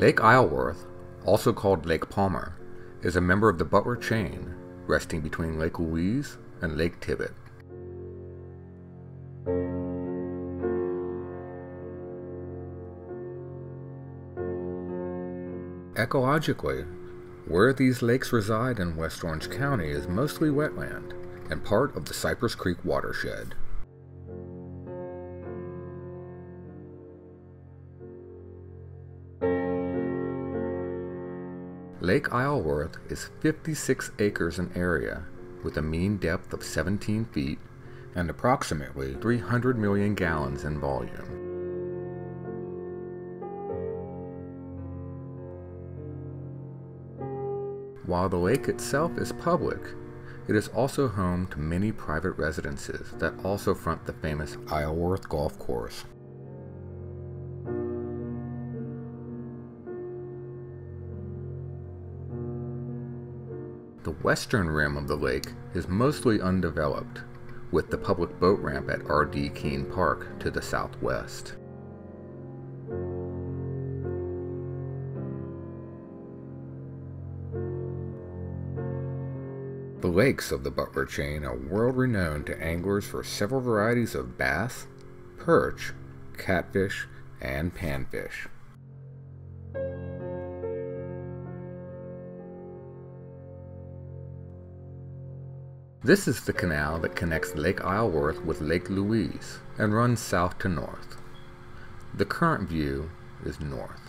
Lake Isleworth, also called Lake Palmer, is a member of the Butler Chain, resting between Lake Louise and Lake Tibbitt. Ecologically, where these lakes reside in West Orange County is mostly wetland and part of the Cypress Creek watershed. Lake Isleworth is 56 acres in area with a mean depth of 17 feet and approximately 300 million gallons in volume. While the lake itself is public, it is also home to many private residences that also front the famous Isleworth Golf Course. The western rim of the lake is mostly undeveloped, with the public boat ramp at R.D. Keene Park to the southwest. The lakes of the Butler Chain are world-renowned to anglers for several varieties of bass, perch, catfish, and panfish. This is the canal that connects Lake Isleworth with Lake Louise and runs south to north. The current view is north.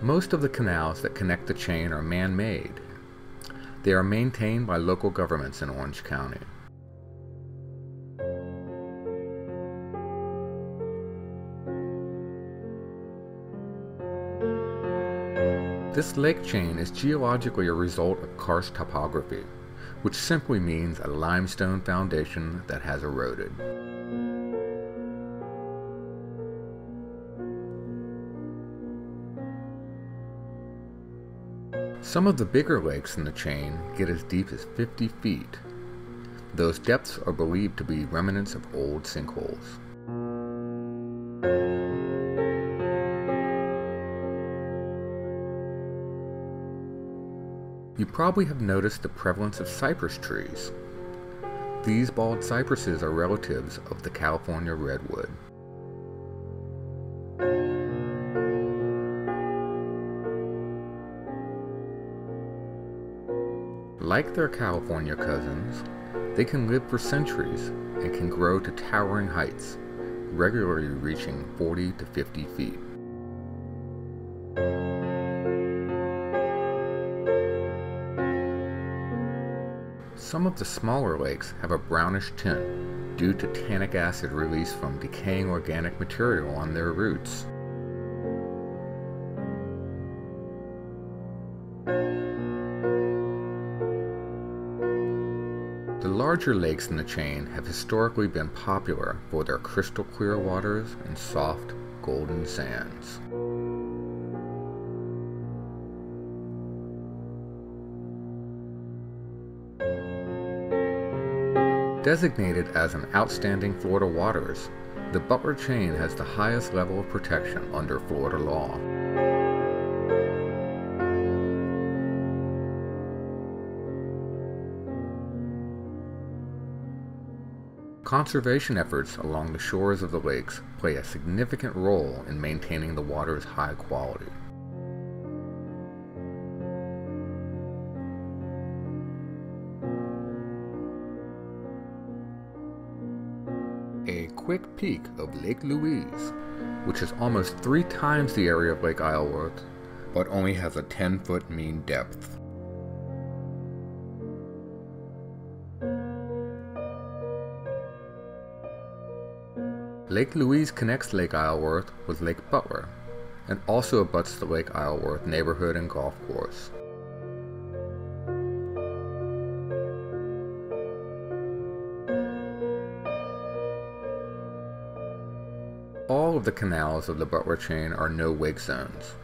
Most of the canals that connect the chain are man-made. They are maintained by local governments in Orange County. This lake chain is geologically a result of karst topography, which simply means a limestone foundation that has eroded. Some of the bigger lakes in the chain get as deep as 50 feet. Those depths are believed to be remnants of old sinkholes. You probably have noticed the prevalence of cypress trees. These bald cypresses are relatives of the California redwood. Like their California cousins, they can live for centuries and can grow to towering heights, regularly reaching 40 to 50 feet. Some of the smaller lakes have a brownish tint due to tannic acid released from decaying organic material on their roots. The larger lakes in the chain have historically been popular for their crystal clear waters and soft, golden sands. Designated as an outstanding Florida waters, the Butler Chain has the highest level of protection under Florida law. Conservation efforts along the shores of the lakes play a significant role in maintaining the water's high quality. A quick peek of Lake Louise, which is almost 3 times the area of Lake Isleworth, but only has a 10-foot mean depth. Lake Louise connects Lake Isleworth with Lake Butler, and also abuts the Lake Isleworth neighborhood and golf course. All of the canals of the Butler Chain are no-wake zones.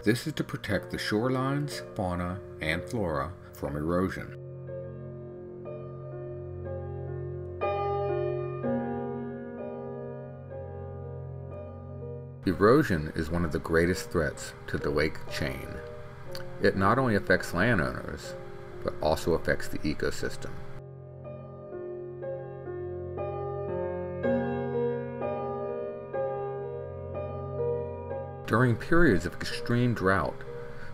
This is to protect the shorelines, fauna, and flora from erosion. Erosion is one of the greatest threats to the lake chain. It not only affects landowners, but also affects the ecosystem. During periods of extreme drought,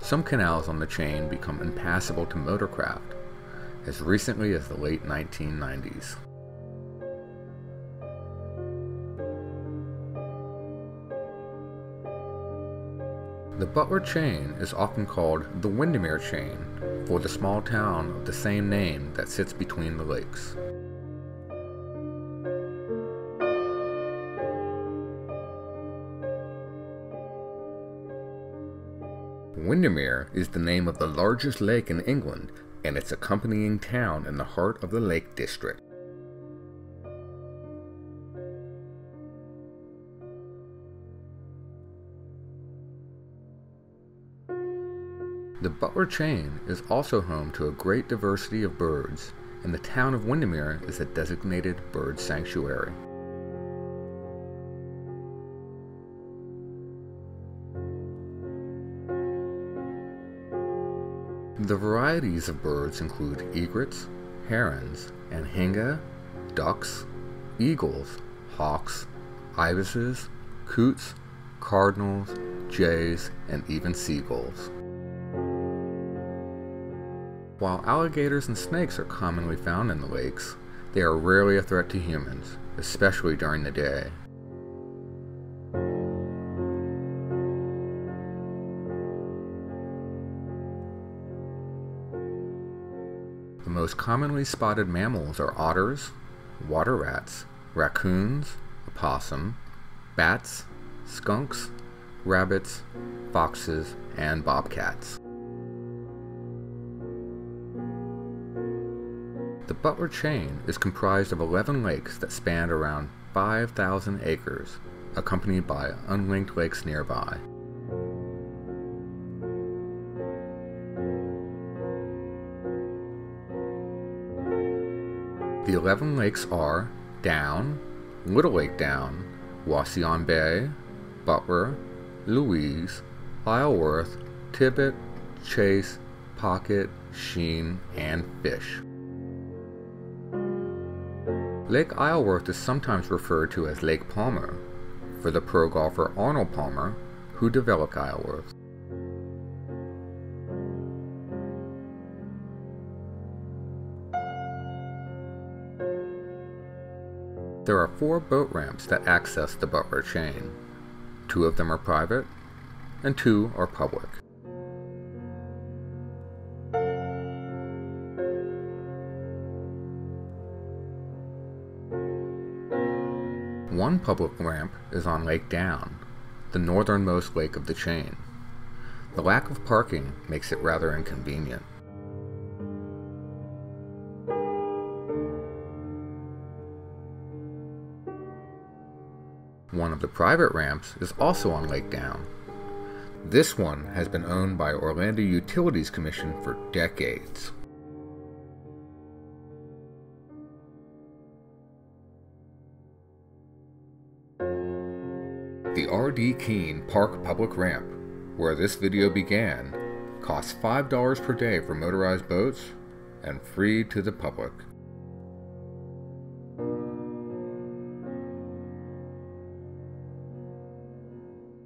some canals on the chain become impassable to motorcraft, as recently as the late 1990s. The Butler Chain is often called the Windermere Chain for the small town of the same name that sits between the lakes. Windermere is the name of the largest lake in England and its accompanying town in the heart of the Lake District. The Butler Chain is also home to a great diversity of birds, and the town of Windermere is a designated bird sanctuary. The varieties of birds include egrets, herons, anhinga, ducks, eagles, hawks, ibises, coots, cardinals, jays, and even seagulls. While alligators and snakes are commonly found in the lakes, they are rarely a threat to humans, especially during the day. The most commonly spotted mammals are otters, water rats, raccoons, opossum, bats, skunks, rabbits, foxes, and bobcats. The Butler Chain is comprised of 11 lakes that span around 5,000 acres, accompanied by unlinked lakes nearby. The 11 lakes are Down, Little Lake Down, Wauseon Bay, Butler, Louise, Isleworth, Tibbitt, Chase, Pocket, Sheen, and Fish. Lake Isleworth is sometimes referred to as Lake Palmer, for the pro golfer Arnold Palmer, who developed Isleworth. There are 4 boat ramps that access the Butler Chain. 2 of them are private, and 2 are public. One public ramp is on Lake Down, the northernmost lake of the chain. The lack of parking makes it rather inconvenient. One of the private ramps is also on Lake Down. This one has been owned by Orlando Utilities Commission for decades. The R.D. Keene Park Public Ramp, where this video began, costs $5 per day for motorized boats and free to the public.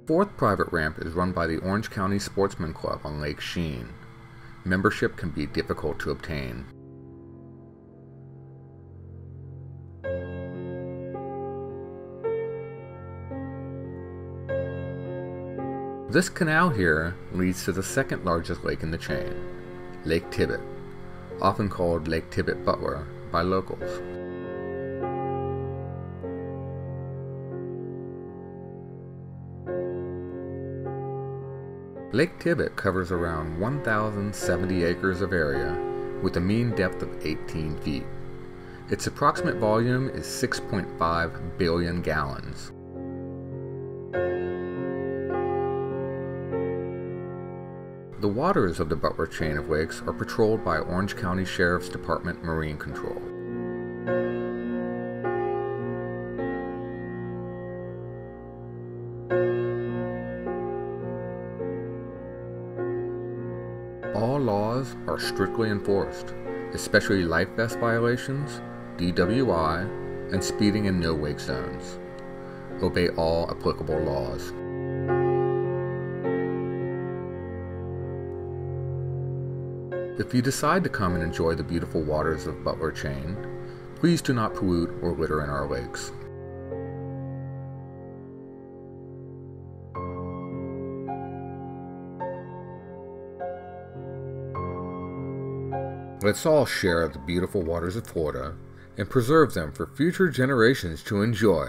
Fourth private ramp is run by the Orange County Sportsman Club on Lake Sheen. Membership can be difficult to obtain. This canal here leads to the second largest lake in the chain, Lake Tibbitt, often called Lake Tibbitt Butler by locals. Lake Tibbitt covers around 1,070 acres of area with a mean depth of 18 feet. Its approximate volume is 6.5 billion gallons. The waters of the Butler Chain of Lakes are patrolled by Orange County Sheriff's Department Marine Control. All laws are strictly enforced, especially life vest violations, DWI, and speeding in no-wake zones. Obey all applicable laws. If you decide to come and enjoy the beautiful waters of Butler Chain, please do not pollute or litter in our lakes. Let's all share the beautiful waters of Florida and preserve them for future generations to enjoy.